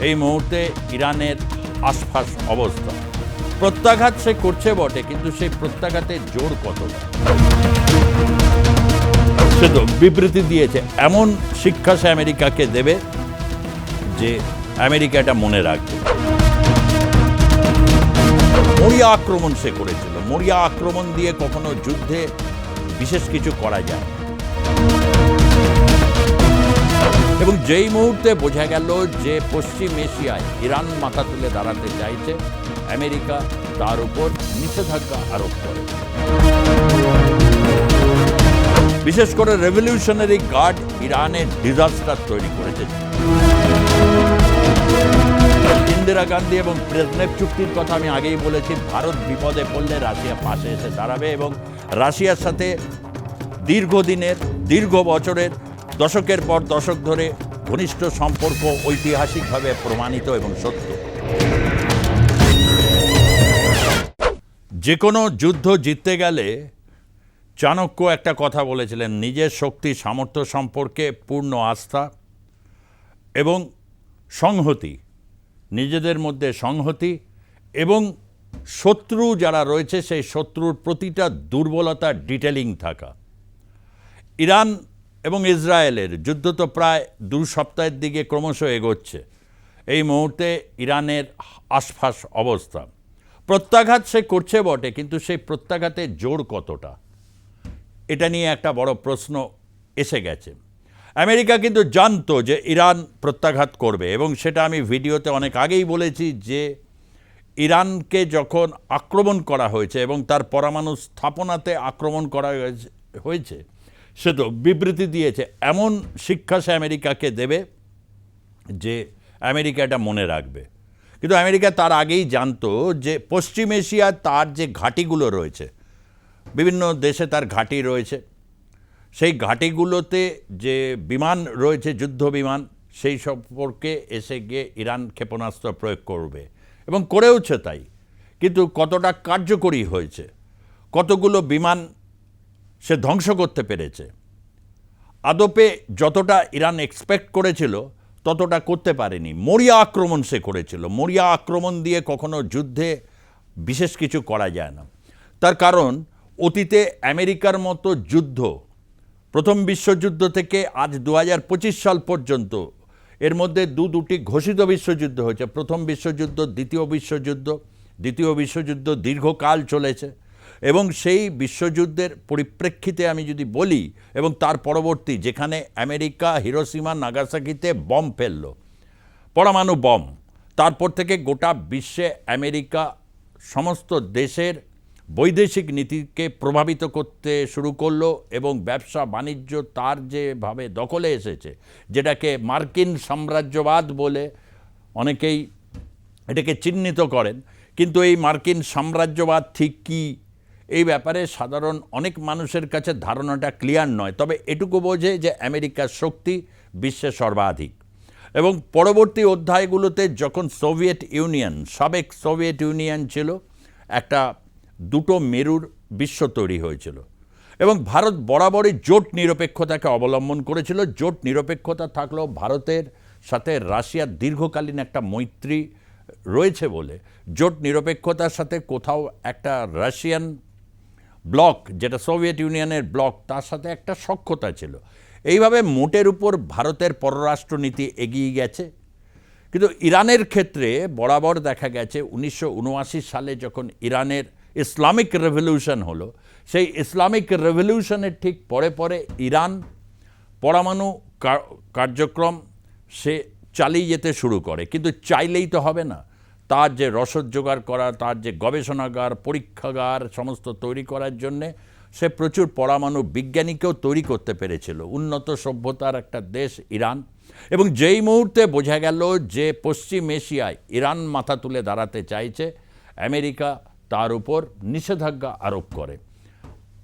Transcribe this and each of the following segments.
এই মুহূর্তে ইরানের আশপাশ অবস্থা। প্রত্যাঘাত সে করছে বটে, কিন্তু সেই প্রত্যাঘাতের জোর কতটা সে তো বিবৃতি দিয়েছে। এমন শিক্ষা সে আমেরিকাকে দেবে যে আমেরিকা এটা মনে রাখবে। মরিয়া আক্রমণ সে করেছিল। মরিয়া আক্রমণ দিয়ে কখনো যুদ্ধে বিশেষ কিছু করা যায়, এবং যেই মুহূর্তে বোঝা গেল যে পশ্চিম এশিয়ায় ইরান মাথা তুলে দাঁড়াতে চাইছে, আমেরিকা তার উপর নিষেধাজ্ঞা আরোপ করে। বিশেষ করে রেভলিউশনারি গার্ড ইরানের ডিজাস্টার তৈরি করেছে। ইন্দিরা গান্ধী এবং ব্রেজনেভ চুক্তির কথা আমি আগেই বলেছি। ভারত বিপদে পড়লে রাশিয়া পাশে এসে দাঁড়াবে, এবং রাশিয়ার সাথে দীর্ঘদিনের, দীর্ঘ বছরের, দশকের পর দশক ধরে ঘনিষ্ঠ সম্পর্ক ঐতিহাসিকভাবে প্রমাণিত এবং সত্য। যে কোনো যুদ্ধ জিততে গেলে চাণক্য একটা কথা বলেছিলেন, নিজের শক্তি সামর্থ্য সম্পর্কে পূর্ণ আস্থা এবং সংহতি, নিজেদের মধ্যে সংহতি, এবং শত্রু যারা রয়েছে সেই শত্রুর প্রতিটা দুর্বলতার ডিটেলিং থাকা। ইরান এবং ইসরায়েলের যুদ্ধ তো প্রায় 2 সপ্তাহের দিকে ক্রমশ এগোচ্ছে। এই মুহূর্তে ইরানের আশপাশ অবস্থা। প্রত্যাঘাত সে করছে বটে, কিন্তু সেই প্রত্যাঘাতের জোর কতটা, এটা নিয়ে একটা বড় প্রশ্ন এসে গেছে। আমেরিকা কিন্তু জানতো যে ইরান প্রত্যাঘাত করবে, এবং সেটা আমি ভিডিওতে অনেক আগেই বলেছি যে ইরানকে যখন আক্রমণ করা হয়েছে এবং তার পরমাণু স্থাপনাতে আক্রমণ করা হয়েছে, সে তো বিবৃতি দিয়েছে। এমন শিক্ষা সে আমেরিকাকে দেবে যে আমেরিকা এটা মনে রাখবে। কিন্তু আমেরিকা তার আগেই জানতো যে পশ্চিম এশিয়ায় তার যে ঘাঁটিগুলো রয়েছে, বিভিন্ন দেশে তার ঘাঁটি রয়েছে, সেই ঘাঁটিগুলোতে যে বিমান রয়েছে, যুদ্ধ বিমান, সেই সম্পর্কে এসে গিয়ে ইরান ক্ষেপণাস্ত্র প্রয়োগ করবে, এবং করেওছে তাই। কিন্তু কতটা কার্যকরী হয়েছে, কতগুলো বিমান সে ধ্বংস করতে পেরেছে, আদপে যতটা ইরান এক্সপেক্ট করেছিল ততটা করতে পারেনি। মরিয়া আক্রমণ সে করেছিল। মরিয়া আক্রমণ দিয়ে কখনো যুদ্ধে বিশেষ কিছু করা যায় না। তার কারণ অতীতে আমেরিকার মতো যুদ্ধ, প্রথম বিশ্বযুদ্ধ থেকে আজ 2025 সাল পর্যন্ত, এর মধ্যে দুটি ঘোষিত বিশ্বযুদ্ধ হয়েছে। প্রথম বিশ্বযুদ্ধ, দ্বিতীয় বিশ্বযুদ্ধ দীর্ঘকাল চলেছে, এবং সেই বিশ্বযুদ্ধের পরিপ্রেক্ষিতে আমি যদি বলি, এবং তার পরবর্তী, যেখানে আমেরিকা হিরোশিমা নাগাসাকিতে বম ফেলল, পরমাণু বম, তারপর থেকে গোটা বিশ্বে আমেরিকা সমস্ত দেশের বৈদেশিক নীতিকে প্রভাবিত করতে শুরু করলো, এবং ব্যবসা বাণিজ্য তার যেভাবে দখলে এসেছে, যেটাকে মার্কিন সাম্রাজ্যবাদ বলে অনেকেই এটাকে চিহ্নিত করেন। কিন্তু এই মার্কিন সাম্রাজ্যবাদ ঠিক কী, এই ব্যাপারে সাধারণ অনেক মানুষের কাছে ধারণাটা ক্লিয়ার নয়। তবে এটুকু বোঝে যে আমেরিকার শক্তি বিশ্বে সর্বাধিক। এবং পরবর্তী অধ্যায়গুলোতে যখন সোভিয়েত ইউনিয়ন, সাবেক সোভিয়েত ইউনিয়ন ছিল, একটা দুটো মেরুর বিশ্ব তৈরি হয়েছিল, এবং ভারত বরাবরই জোট নিরপেক্ষতাকে অবলম্বন করেছিল। জোট নিরপেক্ষতা থাকলেও ভারতের সাথে রাশিয়ার দীর্ঘকালীন একটা মৈত্রী রয়েছে বলে জোট নিরপেক্ষতার সাথে কোথাও একটা রাশিয়ান ব্লক, যেটা সোভিয়েত ইউনিয়নের ব্লক, তার সাথে একটা সখ্যতা ছিল। এইভাবে মোটের উপর ভারতের পররাষ্ট্রনীতি এগিয়ে গেছে। কিন্তু ইরানের ক্ষেত্রে বরাবর দেখা গেছে 1979 সালে যখন ইরানের ইসলামিক রেভলিউশন হলো, সেই ইসলামিক রেভলিউশনের ঠিক পরে পরে ইরান পরমাণু কার্যক্রম সে চালিয়ে যেতে শুরু করে। কিন্তু চাইলেই তো হবে না, তার যে রসদ জোগাড় করা, তার যে গবেষণাগার, পরীক্ষাগার সমস্ত তৈরি করার জন্যে সে প্রচুর পরমাণু বিজ্ঞানীকেও তৈরি করতে পেরেছিল। উন্নত সভ্যতার একটা দেশ ইরান। এবং যেই মুহূর্তে বোঝা গেল যে পশ্চিম এশিয়ায় ইরান মাথা তুলে দাঁড়াতে চাইছে, আমেরিকা তার উপর নিষেধাজ্ঞা আরোপ করে,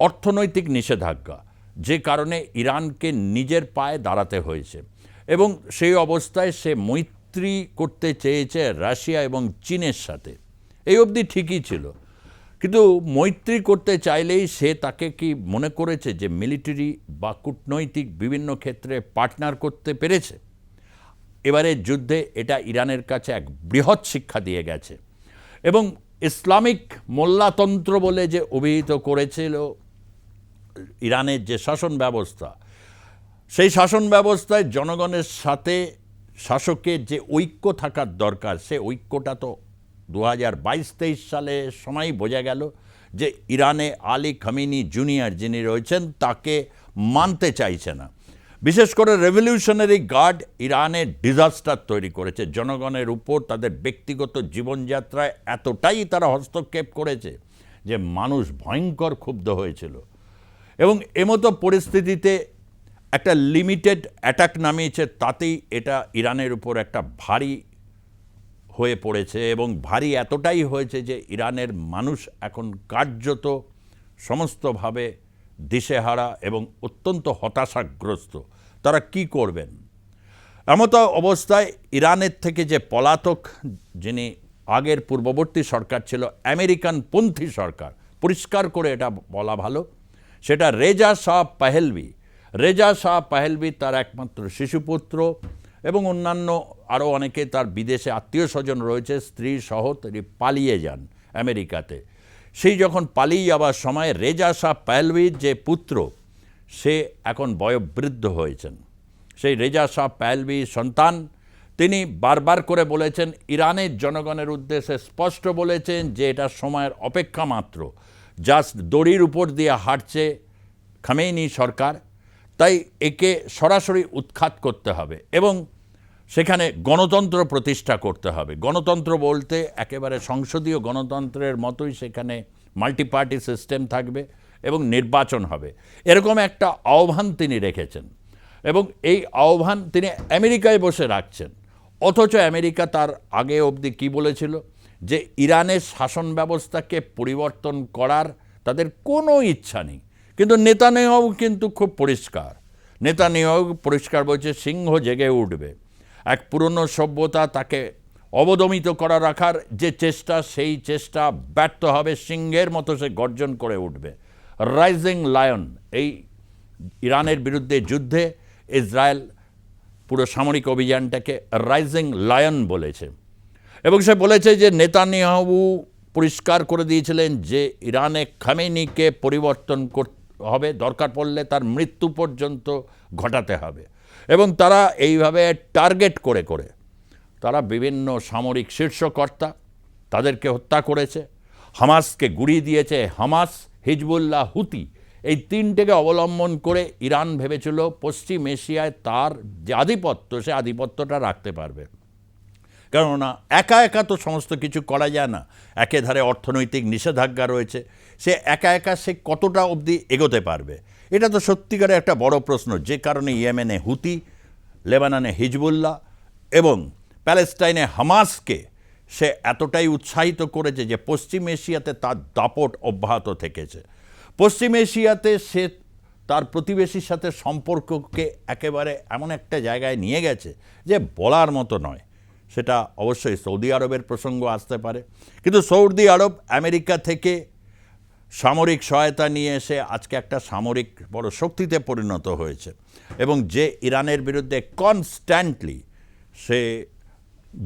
অর্থনৈতিক নিষেধাজ্ঞা, যে কারণে ইরানকে নিজের পায়ে দাঁড়াতে হয়েছে। এবং সেই অবস্থায় সে মৈত্রী করতে চেয়েছে রাশিয়া এবং চীনের সাথে। এই অবধি ঠিকই ছিল, কিন্তু মৈত্রী করতে চাইলেই সে তাকে কি মনে করেছে যে মিলিটারি বা কূটনৈতিক বিভিন্ন ক্ষেত্রে পার্টনার করতে পেরেছে? এবারের যুদ্ধে এটা ইরানের কাছে এক বৃহৎ শিক্ষা দিয়ে গেছে। এবং ইসলামিক মোল্লাতন্ত্র বলে যে অভিহিত করেছিল ইরানের যে শাসন ব্যবস্থা, সেই শাসন ব্যবস্থায় জনগণের সাথে শাসকের যে ঐক্য থাকার দরকার, সে ঐক্যটা তো 2022-23 সালে সময়ই বোঝা গেল যে ইরানে আলী খামেনি জুনিয়র যিনি রয়েছেন তাকে মানতে চাইছে না। বিশেষ করে রেভলিউশনারি গার্ড ইরানের ডিজাস্টার তৈরি করেছে, জনগণের উপর তাদের ব্যক্তিগত জীবনযাত্রায় এতটাই তারা হস্তক্ষেপ করেছে যে মানুষ ভয়ঙ্কর ক্ষুব্ধ হয়েছিল। এবং এমতো পরিস্থিতিতে একটা লিমিটেড অ্যাটাক নামিয়েছে, তাতেই এটা ইরানের উপর একটা ভারী হয়ে পড়েছে। এবং ভারী এতটাই হয়েছে যে ইরানের মানুষ এখন কার্যত সমস্তভাবে দিশেহারা এবং অত্যন্ত হতাশাগ্রস্ত। তারা কি করবেন? এমতো অবস্থায় ইরানের থেকে যে পলাতক, যিনি আগের পূর্ববর্তী সরকার ছিল আমেরিকান পন্থী সরকার, পরিষ্কার করে এটা বলা ভালো, সেটা রেজা শাহ পাহলভি। রেজা শাহ পাহলভি তার একমাত্র শিশুপুত্র এবং অন্যান্য আরও অনেকে তার বিদেশে আত্মীয় স্বজন রয়েছে, স্ত্রী সহ তিনি পালিয়ে যান আমেরিকাতে। সেই যখন পালিয়ে যাওয়ার সময় রেজা শাহ পাহলভির যে পুত্র, সে এখন বয়োবৃদ্ধ হয়েছেন। সেই রেজা শাহ পাহলভির সন্তান, তিনি বারবার করে বলেছেন, ইরানের জনগণের উদ্দেশ্যে স্পষ্ট বলেছেন যে এটা সময়ের অপেক্ষা মাত্র, জাস্ট দড়ির উপর দিয়ে হাঁটছে খামেনি সরকার, তাই একে সরাসরি উৎখাত করতে হবে এবং সেখানে গণতন্ত্র প্রতিষ্ঠা করতে হবে। গণতন্ত্র বলতে একেবারে সংসদীয় গণতন্ত্রের মতোই সেখানে মাল্টিপার্টি সিস্টেম থাকবে এবং নির্বাচন হবে, এরকম একটা আহ্বান তিনি রেখেছেন। এবং এই আহ্বান তিনি আমেরিকায় বসে রাখছেন, অথচ আমেরিকা তার আগে অবধি কী বলেছিল যে ইরানের শাসন ব্যবস্থাকে পরিবর্তন করার তাদের কোনো ইচ্ছা নেই। কিন্তু নেতানিয়াহু কিন্তু খুব পরিষ্কার, নেতানিয়াহু পরিষ্কার বলছে সিংহ জেগে উঠবে। এক পুরনো সভ্যতা, তাকে অবদমিত করা রাখার যে চেষ্টা, সেই চেষ্টা ব্যর্থ হবে, সিংহের মতো সে গর্জন করে উঠবে। রাইজিং লায়ন, এই ইরানের বিরুদ্ধে যুদ্ধে ইসরায়েল পুরো সামরিক অভিযানটাকে রাইজিং লায়ন বলেছে। এবং সে বলেছে যে নেতানিয়াহু পরিষ্কার করে দিয়েছিলেন যে ইরানে খামেনিকে পরিবর্তন করতে হবে, দরকার পড়লে তার মৃত্যু পর্যন্ত ঘটাতে হবে। এবং তারা এইভাবে টার্গেট করে করে তারা বিভিন্ন সামরিক শীর্ষকর্তা তাদেরকে হত্যা করেছে, হামাসকে গুড়িয়ে দিয়েছে। হামাস, হিজবুল্লাহ, হুতি, এই তিনটেকে অবলম্বন করে ইরান ভেবেছিল পশ্চিম এশিয়ায় তার যে আধিপত্য, সে আধিপত্যটা রাখতে পারবে। কেননা একা একা তো সমস্ত কিছু করা যায় না, একেধারে অর্থনৈতিক নিষেধাজ্ঞা রয়েছে, সে একা একা সে কতটা অবধি এগোতে পারবে, এটা তো সত্যিকারে একটা বড় প্রশ্ন। যে কারণে ইয়েমেনে হুতি, লেবাননে হিজবুল্লাহ এবং প্যালেস্টাইনে হামাসকে সে এতটাই উৎসাহিত করেছে যে পশ্চিম এশিয়াতে তার দাপট অব্যাহত থেকেছে। পশ্চিম এশিয়াতে সে তার প্রতিবেশীর সাথে সম্পর্ককে একেবারে এমন একটা জায়গায় নিয়ে গেছে যে বলার মতো নয়। সেটা অবশ্যই সৌদি আরবের প্রসঙ্গ আসতে পারে, কিন্তু সৌদি আরব আমেরিকা থেকে সামরিক সহায়তা নিয়ে এসে আজকে একটা সামরিক বড় শক্তিতে পরিণত হয়েছে এবং যে ইরানের বিরুদ্ধে কনস্ট্যান্টলি সে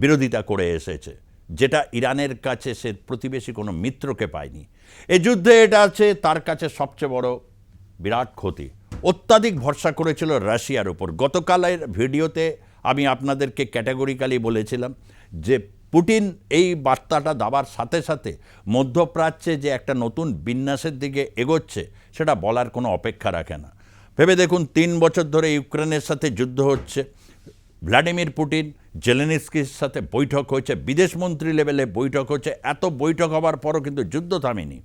বিরোধিতা করে এসেছে, যেটা ইরানের কাছে সে প্রতিবেশী কোনো মিত্রকে পায়নি। এই যুদ্ধে এটা আছে তার কাছে সবচেয়ে বড় বিরাট ক্ষতি। অত্যাধিক ভরসা করেছিল রাশিয়ার উপর। গতকালের ভিডিওতে আমি আপনাদেরকে ক্যাটাগরিক্যালি বলেছিলাম যে পুতিন এই বার্তাটা দেওয়ার সাথে সাথে মধ্যপ্রাচ্যে যে একটা নতুন বিন্যাসের দিকে এগোচ্ছে সেটা বলার কোনো অপেক্ষা রাখে না। ভেবে দেখুন, 3 বছর ধরে ইউক্রেনের সাথে যুদ্ধ হচ্ছে, ভ্লাদিমির পুতিন জেলেনস্কির সাথে বৈঠক হয়েছে, বিদেশমন্ত্রী লেভেলে বৈঠক হচ্ছে, এত বৈঠক হওয়ার পরও কিন্তু যুদ্ধ থামেনি।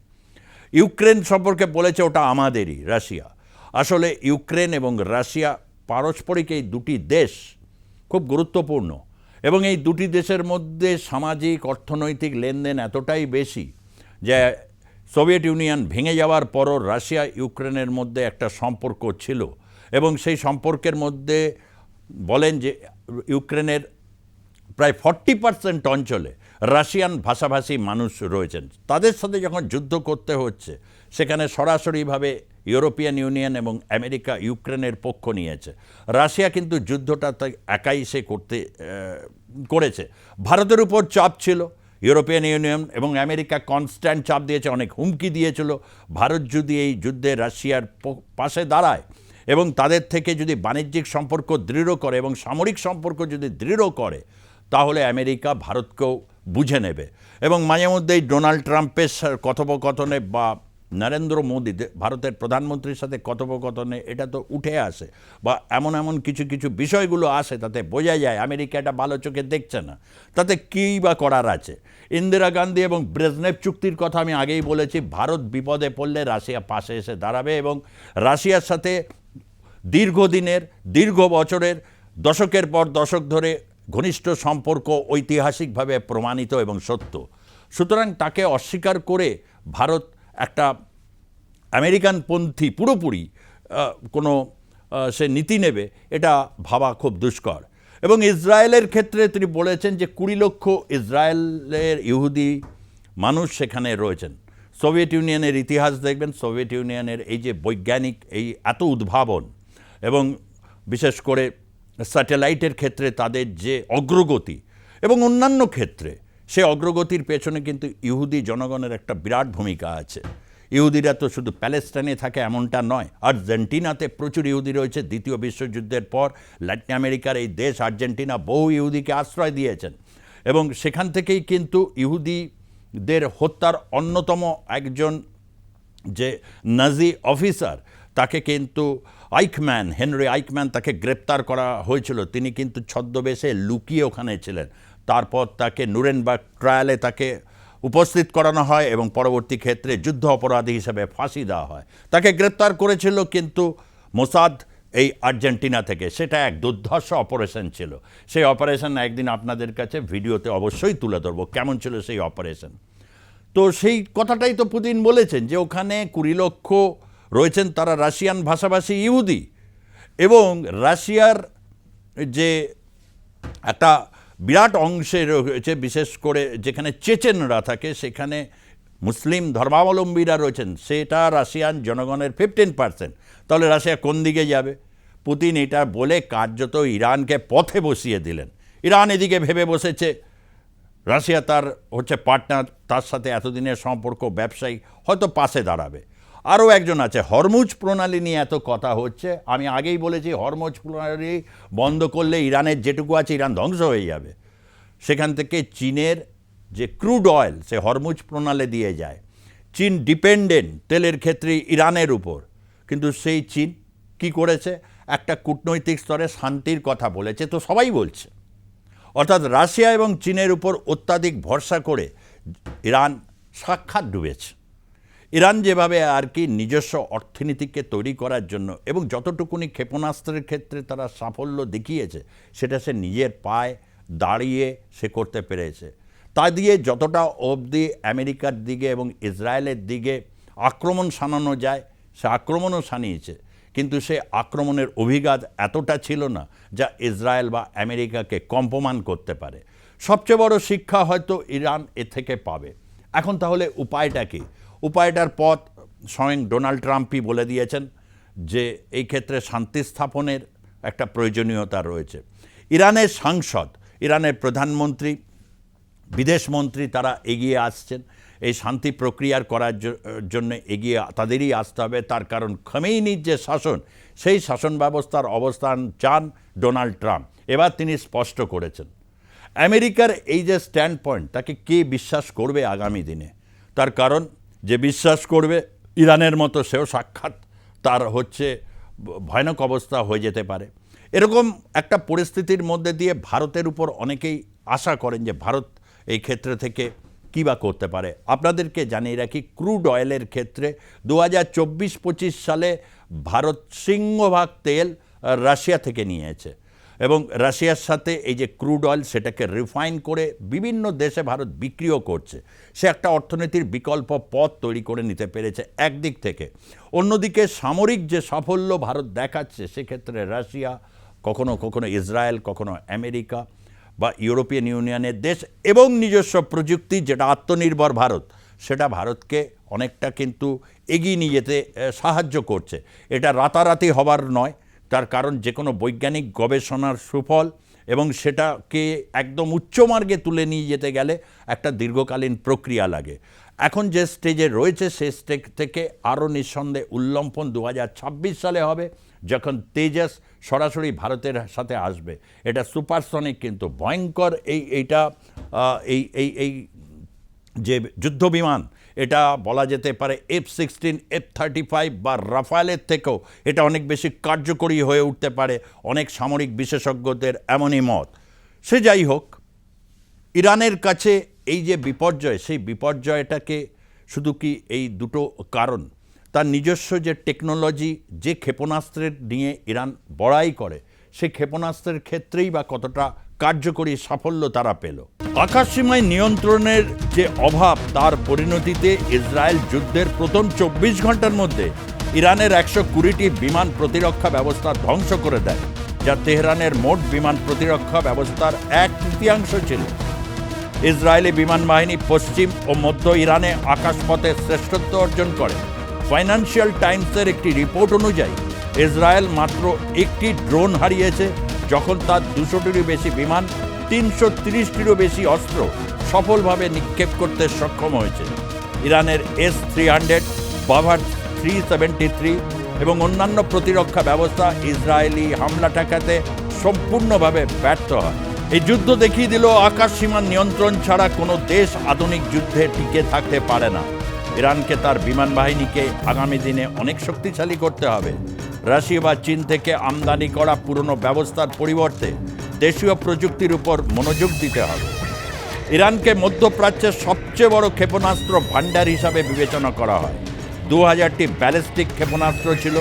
ইউক্রেন সম্পর্কে বলেছে ওটা আমাদেরই, রাশিয়া। আসলে ইউক্রেন এবং রাশিয়া পারস্পরিক এই দুটি দেশ খুব গুরুত্বপূর্ণ এবং এই দুটি দেশের মধ্যে সামাজিক অর্থনৈতিক লেনদেন এতটাই বেশি যে সোভিয়েত ইউনিয়ন ভেঙে যাওয়ার পরও রাশিয়া ইউক্রেনের মধ্যে একটা সম্পর্ক ছিল এবং সেই সম্পর্কের মধ্যে বলেন যে ইউক্রেনের প্রায় 40% অঞ্চলে রাশিয়ান ভাষাভাষী মানুষ রয়েছেন। তাদের সাথে যখন যুদ্ধ করতে হচ্ছে সেখানে সরাসরিভাবে ইউরোপিয়ান ইউনিয়ন এবং আমেরিকা ইউক্রেনের পক্ষ নিয়েছে। রাশিয়া কিন্তু যুদ্ধটা একাই সে করেছে। ভারতের উপর চাপ ছিল, ইউরোপিয়ান ইউনিয়ন এবং আমেরিকা কনস্ট্যান্ট চাপ দিয়েছে, অনেক হুমকি দিয়েছিল। ভারত যদি এই যুদ্ধে রাশিয়ার পাশে দাঁড়ায় এবং তাদের থেকে যদি বাণিজ্যিক সম্পর্ক দৃঢ় করে এবং সামরিক সম্পর্ক যদি দৃঢ় করে, তাহলে আমেরিকা ভারতকেও বুঝে নেবে। এবং মাঝে মধ্যেই ডোনাল্ড ট্রাম্পের কথোপকথনে বা নরেন্দ্র মোদী ভারতের প্রধানমন্ত্রীর সাথে কথোপকথনে এটা তো উঠে আসে, বা এমন এমন কিছু কিছু বিষয়গুলো আসে, তাতে বোঝা যায় আমেরিকা এটা ভালো চোখে দেখছে না। তাতে কী বা করার আছে? ইন্দিরা গান্ধী এবং ব্রেজনেভ চুক্তির কথা আমি আগেই বলেছি। ভারত বিপদে পড়লে রাশিয়া পাশে এসে দাঁড়াবে এবং রাশিয়ার সাথে দীর্ঘদিনের, দীর্ঘ বছরের, দশকের পর দশক ধরে ঘনিষ্ঠ সম্পর্ক ঐতিহাসিকভাবে প্রমাণিত এবং সত্য। সুতরাং তাকে অস্বীকার করে ভারত একটা আমেরিকানপন্থী পুরোপুরি কোনো সে নীতি নেবে, এটা ভাবা খুব দুষ্কর। এবং ইসরায়েলের ক্ষেত্রে তিনি বলেছেন যে 20 লক্ষ ইসরায়েলের ইহুদি মানুষ সেখানে রয়েছেন। সোভিয়েত ইউনিয়নের ইতিহাস দেখবেন, সোভিয়েত ইউনিয়নের এই যে বৈজ্ঞানিক এই এত উদ্ভাবন এবং বিশেষ করে স্যাটেলাইটের ক্ষেত্রে তাদের যে অগ্রগতি এবং অন্যান্য ক্ষেত্রে, সে অগ্রগতির পেছনে কিন্তু ইহুদি জনগণের একটা বিরাট ভূমিকা আছে। ইহুদিরা তো শুধু প্যালেস্টাইনে থাকে এমনটা নয়, আর্জেন্টিনাতে প্রচুর ইহুদি রয়েছে। দ্বিতীয় বিশ্বযুদ্ধের পর ল্যাটিন আমেরিকার এই দেশ আর্জেন্টিনা বহু ইহুদিকে আশ্রয় দিয়েছেন এবং সেখান থেকেই কিন্তু ইহুদিদের হত্যার অন্যতম একজন যে নাজি অফিসার, তাকে কিন্তু হেনরি আইকম্যান, তাকে গ্রেপ্তার করা হয়েছিল। তিনি কিন্তু ছদ্মবেশে লুকিয়ে ওখানে ছিলেন। তারপর তাকে নুরেনবার্গ ট্রায়ালে তাকে উপস্থিত করানো হয় এবং পরবর্তী ক্ষেত্রে যুদ্ধ অপরাধী হিসেবে ফাঁসি দেওয়া হয়। তাকে গ্রেপ্তার করেছিল কিন্তু মোসাদ এই আর্জেন্টিনা থেকে। সেটা এক দুর্ধর্ষ অপারেশন ছিল। সেই অপারেশন একদিন আপনাদের কাছে ভিডিওতে অবশ্যই তুলে ধরবো কেমন ছিল সেই অপারেশন। তো সেই কথাটাই তো পুতিন বলেছেন যে ওখানে 20 লক্ষ রয়েছেন, তারা রাশিয়ান ভাষাভাষী ইহুদি। এবং রাশিয়ার যে একটা বিরাট অংশে রয়েছে, বিশেষ করে যেখানে চেচেনরা থাকে, সেখানে মুসলিম ধর্মাবলম্বীরা রয়েছেন, সেটা রাশিয়ান জনগণের 15%। তাহলে রাশিয়া কোন দিকে যাবে? পুতিন এটা বলে কার্যত ইরানকে পথে বসিয়ে দিলেন। ইরান এদিকে ভেবে বসেছে রাশিয়া তার পার্টনার, তার সাথে এতদিনের সম্পর্ক, ব্যবসায়ী, হয়তো পাশে দাঁড়াবে। আরও একজন আছে। হরমুজ প্রণালী নিয়ে এত কথা হচ্ছে, আমি আগেই বলেছি হরমুজ প্রণালী বন্ধ করলে ইরানের যেটুকু আছে ইরান ধ্বংস হয়ে যাবে। সেখান থেকে চীনের যে ক্রুড অয়েল সে হরমুজ প্রণালী দিয়ে যায়। চীন ডিপেন্ডেন্ট তেলের ক্ষেত্রে ইরানের উপর, কিন্তু সেই চীন কি করেছে? একটা কূটনৈতিক স্তরে শান্তির কথা বলেছে, তো সবাই বলছে। অর্থাৎ রাশিয়া এবং চীনের উপর অত্যাধিক ভরসা করে ইরান সাক্ষাৎ ডুবেছে। ইরান যেভাবে আর কি নিজস্ব অর্থনীতিকে তৈরি করার জন্য এবং যতটুকুনি ক্ষেপণাস্ত্রের ক্ষেত্রে তারা সাফল্য দেখিয়েছে, সেটা সে নিজের পায়ে দাঁড়িয়ে সে করতে পেরেছে। তা দিয়ে যতটা অবধি আমেরিকার দিকে এবং ইসরায়েলের দিকে আক্রমণ শানানো যায়, সে আক্রমণও শানিয়েছে। কিন্তু সে আক্রমণের অভিঘাত এতটা ছিল না যা ইসরায়েল বা আমেরিকাকে কম্পমান করতে পারে। সবচেয়ে বড় শিক্ষা হয়তো ইরান এ থেকে পাবে। এখন তাহলে উপায়টা কি? উপায়টার পথ স্বয়ং ডোনাল্ড ট্রাম্পই বলে দিয়েছেন যে এই ক্ষেত্রে শান্তি স্থাপনের একটা প্রয়োজনীয়তা রয়েছে। ইরানের সাংসদ, ইরানের প্রধানমন্ত্রী, বিদেশমন্ত্রী তারা এগিয়ে আসছেন এই শান্তি প্রক্রিয়ার করার জন্য। এগিয়ে তাদেরই আসতে হবে, তার কারণ খমেইনির যে শাসন, সেই শাসন ব্যবস্থার অবস্থান চান ডোনাল্ড ট্রাম্প। এবার তিনি স্পষ্ট করেছেন আমেরিকার এই যে স্ট্যান্ড পয়েন্ট, তাকে কে বিশ্বাস করবে আগামী দিনে? তার কারণ যে বিশ্বাস করবে ইরানের মতো সেও সাক্ষাৎ তার ভয়ানক অবস্থা হয়ে যেতে পারে। এরকম একটা পরিস্থিতির মধ্যে দিয়ে ভারতের উপর অনেকেই আশা করেন যে ভারত এই ক্ষেত্রে থেকে কী বা করতে পারে। আপনাদেরকে জানিয়ে রাখি, ক্রুড অয়েলের ক্ষেত্রে 2024-25 সালে ভারত সিংহভাগ তেল রাশিয়া থেকে নিয়েছে এবং রাশিয়ার সাথে এই যে ক্রুড অয়েল, সেটাকে রিফাইন করে বিভিন্ন দেশে ভারত বিক্রিও করছে। সে একটা অর্থনীতির বিকল্প পথ তৈরি করে নিতে পেরেছে একদিক থেকে। অন্যদিকে সামরিক যে সাফল্য ভারত দেখাচ্ছে, সেক্ষেত্রে রাশিয়া, কখনো কখনো ইসরায়েল, কখনো আমেরিকা বা ইউরোপিয়ান ইউনিয়নের দেশ এবং নিজস্ব প্রযুক্তি যেটা আত্মনির্ভর ভারত, সেটা ভারতকে অনেকটা কিন্তু এগিয়ে নিয়ে যেতে সাহায্য করছে। এটা রাতারাতি হবার নয়, তার কারণ যে কোনো বৈজ্ঞানিক গবেষণার সুফল এবং সেটাকে একদম উচ্চমার্গে তুলে নিয়ে যেতে গেলে একটা দীর্ঘকালীন প্রক্রিয়া লাগে। এখন যে স্টেজে রয়েছে সেই স্টেজ থেকে আরও নিঃসন্দেহে উল্লম্ফন 2026 সালে হবে, যখন তেজস সরাসরি ভারতের সাথে আসবে। এটা সুপারসনিক কিন্তু ভয়ঙ্কর এইটা এই যে যুদ্ধ বিমান, এটা বলা যেতে পারে F-16, F-35 বা রাফায়েলের থেকেও এটা অনেক বেশি কার্যকরী হয়ে উঠতে পারে, অনেক সামরিক বিশেষজ্ঞদের এমনই মত। সে যাই হোক, ইরানের কাছে এই যে বিপর্যয়, সেই বিপর্যয়টাকে শুধু কি এই দুটো কারণ, তার নিজস্ব যে টেকনোলজি, যে ক্ষেপণাস্ত্রের নিয়ে ইরান বড়াই করে, সেই ক্ষেপণাস্ত্রের ক্ষেত্রেই বা কতটা কার্যকরী সাফল্য তারা পেল। আকাশসীমায় নিয়ন্ত্রণের যে অভাব, তার পরিণতিতে ইসরায়েল যুদ্ধের প্রথম 24 ঘন্টার মধ্যে ইরানের 120টি বিমান প্রতিরক্ষা ব্যবস্থা ধ্বংস করে দেয়, যা তেহরানের মোট বিমান প্রতিরক্ষা ব্যবস্থার 1/3 ছিল। ইসরায়েলি বিমান বাহিনী পশ্চিম ও মধ্য ইরানে আকাশপথে শ্রেষ্ঠত্ব অর্জন করে। ফাইন্যান্সিয়াল টাইমসের একটি রিপোর্ট অনুযায়ী ইসরায়েল মাত্র একটি ড্রোন হারিয়েছে, যখন তার 200টিরও বেশি বিমান, 330টিরও বেশি অস্ত্র সফলভাবে নিক্ষেপ করতে সক্ষম হয়েছে। ইরানের S-300, বাভার 373 এবং অন্যান্য প্রতিরক্ষা ব্যবস্থা ইসরায়েলি হামলা ঠেকাতে সম্পূর্ণভাবে ব্যর্থ হয়। এই যুদ্ধ দেখিয়ে দিল আকাশ সীমার নিয়ন্ত্রণ ছাড়া কোনো দেশ আধুনিক যুদ্ধে টিকে থাকতে পারে না। ইরানকে তার বিমান বাহিনীকে আগামী দিনে অনেক শক্তিশালী করতে হবে। রাশিয়া বা চীন থেকে আমদানি করা পুরনো ব্যবস্থার পরিবর্তে দেশীয় প্রযুক্তির উপর মনোযোগ দিতে হবে। ইরানকে মধ্যপ্রাচ্যের সবচেয়ে বড় ক্ষেপণাস্ত্র ভান্ডার হিসাবে বিবেচনা করা হয়। 2000টি ব্যালিস্টিক ক্ষেপণাস্ত্র ছিল।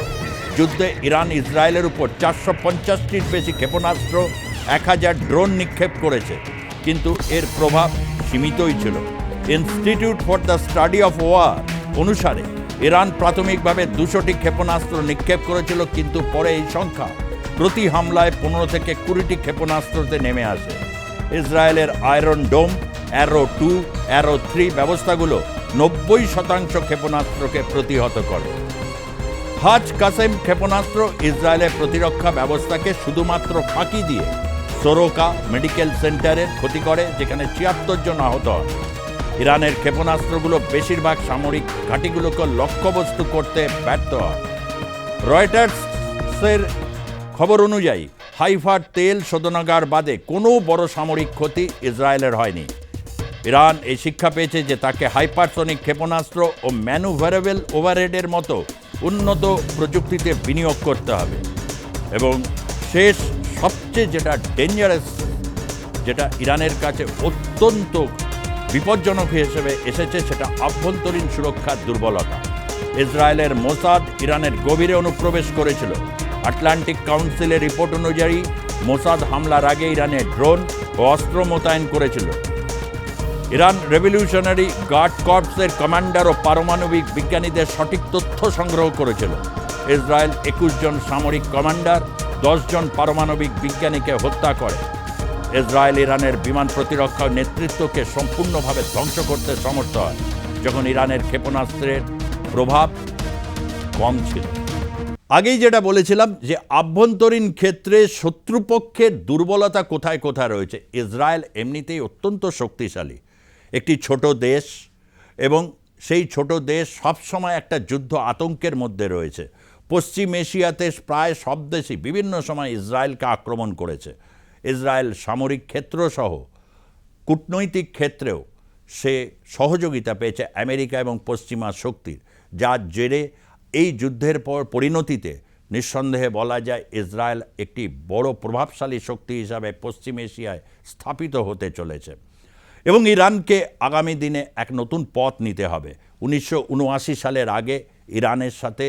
যুদ্ধে ইরান ইসরায়েলের উপর 450টির বেশি ক্ষেপণাস্ত্র, 1000 ড্রোন নিক্ষেপ করেছে, কিন্তু এর প্রভাব সীমিতই ছিল। Institute for the Study of War অনুসারে ইরান প্রাথমিকভাবে 200টি ক্ষেপণাস্ত্র নিক্ষেপ করেছিল, কিন্তু পরে এই সংখ্যা প্রতি হামলায় 15 থেকে 20টি ক্ষেপণাস্ত্রতে নেমে আসে। ইসরায়েলের আয়রন ডোম, অ্যারো 2, অ্যারো 3 ব্যবস্থাগুলো 90% ক্ষেপণাস্ত্রকে প্রতিহত করে। হাজ কাসেম ক্ষেপণাস্ত্র ইসরায়েলের প্রতিরক্ষা ব্যবস্থাকে শুধুমাত্র ফাঁকি দিয়ে সোরোকা মেডিকেল সেন্টারের ক্ষতি করে, যেখানে 76 জন আহত হয়। ইরানের ক্ষেপণাস্ত্রগুলো বেশিরভাগ সামরিক ঘাঁটিগুলোকে লক্ষ্যবস্তু করতে ব্যর্থ হয়। রয়টার্সের খবর অনুযায়ী হাইফার তেল শোধনাগার বাদে কোনো বড় সামরিক ক্ষতি ইসরায়েলের হয়নি। ইরান এই শিক্ষা পেয়েছে যে তাকে হাইপারসনিক ক্ষেপণাস্ত্র ও ম্যানুভারেবল ওভারহেডের মতো উন্নত প্রযুক্তিতে বিনিয়োগ করতে হবে। এবং শেষ, সবচেয়ে যেটা ডেঞ্জারাস, যেটা ইরানের কাছে অত্যন্ত বিপজ্জনক হিসেবে এসেছে, সেটা আভ্যন্তরীণ সুরক্ষার দুর্বলতা। ইসরায়েলের মোসাদ ইরানের গভীরে অনুপ্রবেশ করেছিল। আটলান্টিক কাউন্সিলের রিপোর্ট অনুযায়ী মোসাদ হামলার আগে ইরানে ড্রোন ও অস্ত্র মোতায়েন করেছিল। ইরান রেভলিউশনারি গার্ড কর্পসের কমান্ডার ও পারমাণবিক বিজ্ঞানীদের সঠিক তথ্য সংগ্রহ করেছিল। ইসরায়েল 21 জন সামরিক কমান্ডার, 10 জন পারমাণবিক বিজ্ঞানীকে হত্যা করে। ইসরায়েল ইরানের বিমান প্রতিরক্ষা নেতৃত্বকে সম্পূর্ণভাবে ধ্বংস করতে সমর্থ হয়, যখন ইরানের ক্ষেপণাস্ত্রের প্রভাব কম ছিল। আগেই যেটা বলেছিলাম যে আভ্যন্তরীণ ক্ষেত্রে শত্রুপক্ষের দুর্বলতা কোথায় কোথায় রয়েছে। ইসরায়েল এমনিতেই অত্যন্ত শক্তিশালী একটি ছোট দেশ, এবং সেই ছোট দেশ সবসময় একটা যুদ্ধ আতঙ্কের মধ্যে রয়েছে। পশ্চিম এশিয়াতে প্রায় সব দেশই বিভিন্ন সময় ইসরায়েলকে আক্রমণ করেছে। ইসরায়েল সামরিক ক্ষেত্রসহ কূটনৈতিক ক্ষেত্রেও সে সহযোগিতা পেয়েছে আমেরিকা এবং পশ্চিমা শক্তির, যার জেরে এই যুদ্ধের পরিণতিতে নিঃসন্দেহে বলা যায় ইসরায়েল একটি বড় প্রভাবশালী শক্তি হিসাবে পশ্চিম এশিয়ায় স্থাপিত হতে চলেছে। এবং ইরানকে আগামী দিনে এক নতুন পথ নিতে হবে। 1979 সালের আগে ইরানের সাথে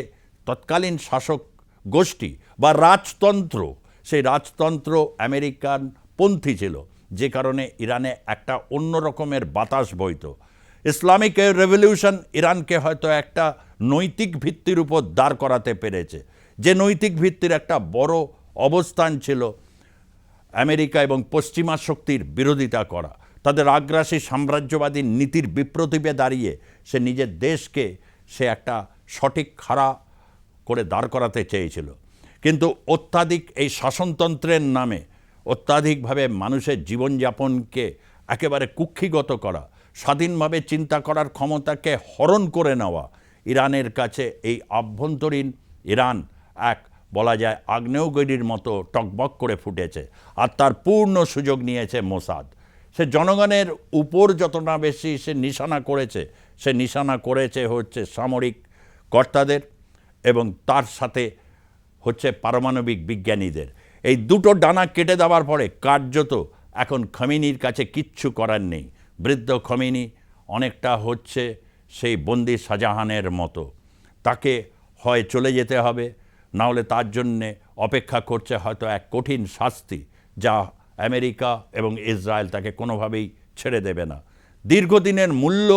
তৎকালীন শাসক গোষ্ঠী বা রাজতন্ত্র, সেই রাজতন্ত্র আমেরিকান পন্থী ছিল, যে কারণে ইরানে একটা অন্য রকমের বাতাস বইত। ইসলামিক রেভলিউশন ইরানকে হয়তো একটা নৈতিক ভিত্তির উপর দাঁড় করাতে পেরেছে, যে নৈতিক ভিত্তির একটা বড় অবস্থান ছিল আমেরিকা এবং পশ্চিমা শক্তির বিরোধিতা করা। তাদের আগ্রাসী সাম্রাজ্যবাদী নীতির বিপ্রতীপে দাঁড়িয়ে সে নিজের দেশকে সে একটা সঠিক খাড়া করে দাঁড় করাতে চেয়েছিল। কিন্তু অত্যাধিক এই শাসনতন্ত্রের নামে অত্যাধিকভাবে মানুষের জীবনযাপনকে একেবারে কুক্ষিগত করা, স্বাধীনভাবে চিন্তা করার ক্ষমতাকে হরণ করে নেওয়া, ইরানের কাছে এই আভ্যন্তরীণ ইরান এক বলা যায় আগ্নেয়গিরির মতো টকবক করে ফুটেছে, আর তার পূর্ণ সুযোগ নিয়েছে মোসাদ। সে জনগণের উপর যতটা বেশি সে নিশানা করেছে, সে নিশানা করেছে হচ্ছে সামরিক কর্তাদের এবং তার সাথে হচ্ছে পারমাণবিক বিজ্ঞানীদের। এই দুটো ডানা কেটে দেওয়ার পরে কার্যত এখন খমেনির কাছে কিচ্ছু করার নেই। বৃদ্ধ খমেনি অনেকটা হচ্ছে সেই বন্দি শাহজাহানের মতো, তাকে হয় চলে যেতে হবে, না হলে তার জন্যে অপেক্ষা করছে হয়তো এক কঠিন শাস্তি, যা আমেরিকা এবং ইসরায়েল তাকে কোনোভাবেই ছেড়ে দেবে না। দীর্ঘদিনের মূল্য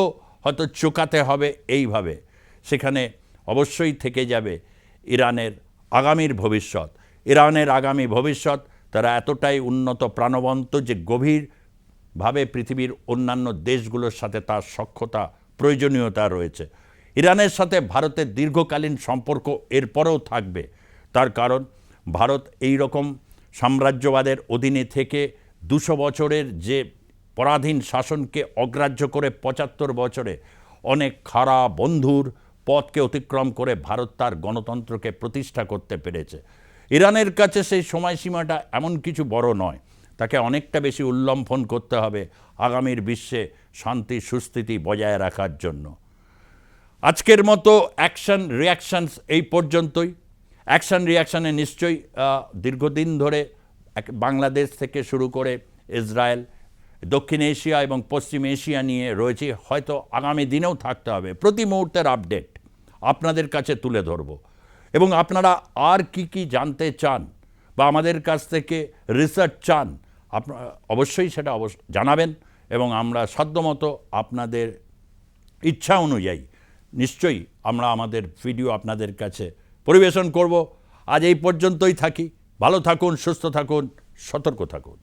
হয়তো চুকাতে হবে এইভাবে। সেখানে অবশ্যই থেকে যাবে ইরানের আগামীর ভবিষ্যৎ। ইরানের আগামী ভবিষ্যৎ, তারা এতটাই উন্নত প্রাণবন্ত যে গভীরভাবে পৃথিবীর অন্যান্য দেশগুলোর সাথে তার সখ্যতা প্রয়োজনীয়তা রয়েছে। ইরানের সাথে ভারতের দীর্ঘকালীন সম্পর্ক এরপরেও থাকবে, তার কারণ ভারত এই রকম সাম্রাজ্যবাদের অধীনে থেকে 200 বছরের যে পরাধীন শাসনকে অগ্রাহ্য করে 75 বছরে অনেক খাড়া বন্ধুর পথকে অতিক্রম করে ভারত তার গণতন্ত্রকে প্রতিষ্ঠা করতে পেরেছে। ইরানের কাছে সেই সময়সীমাটা এমন কিছু বড় নয়, তাকে অনেকটা বেশি উল্লম্ফন করতে হবে আগামীর বিশ্বে শান্তি সুস্থিতি বজায় রাখার জন্য। আজকের মতো অ্যাকশন রিয়াকশানস এই পর্যন্তই। অ্যাকশন রিয়াকশানে নিশ্চয়ই দীর্ঘদিন ধরে বাংলাদেশ থেকে শুরু করে ইসরায়েল, দক্ষিণ এশিয়া এবং পশ্চিম এশিয়া নিয়ে রয়েছে, হয়তো আগামী দিনেও থাকতে হবে। প্রতি মুহূর্তের আপডেট আপনাদের কাছে তুলে ধরব, এবং আপনারা আর কি জানতে চান বা আমাদের কাছ থেকে রিসার্চ চান, আপনারা অবশ্যই সেটা জানাবেন, এবং আমরা সাধ্যমতো আপনাদের ইচ্ছা অনুযায়ী নিশ্চয়ই আমরা আমাদের ভিডিও আপনাদের কাছে পরিবেশন করব। আজ এই পর্যন্তই থাকি। ভালো থাকুন, সুস্থ থাকুন, সতর্ক থাকুন।